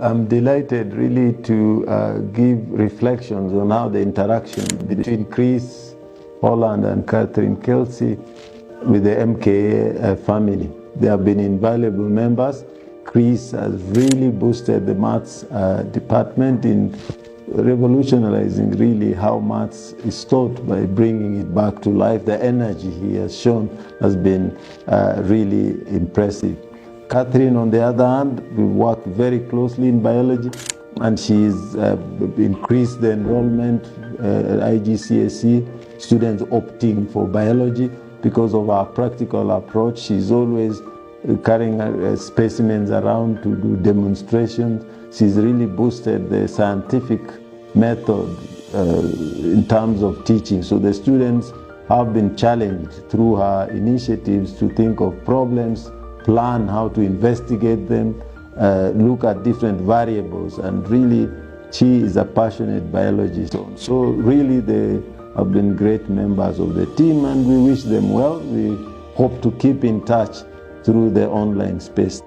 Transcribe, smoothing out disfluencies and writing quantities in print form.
I'm delighted really to give reflections on how the interaction between Chris, Holland and Kathryne Kelsey with the MKA family. They have been invaluable members. Chris has really boosted the maths department in revolutionizing really how maths is taught by bringing it back to life. The energy he has shown has been really impressive. Kathryne, on the other hand, we work very closely in biology, and she's increased the enrollment at IGCSE, students opting for biology because of our practical approach. She's always carrying specimens around to do demonstrations. She's really boosted the scientific method in terms of teaching. So the students have been challenged through her initiatives to think of problems, plan how to investigate them, look at different variables, and really she is a passionate biologist. So really they have been great members of the team, and we wish them well. We hope to keep in touch through the online space.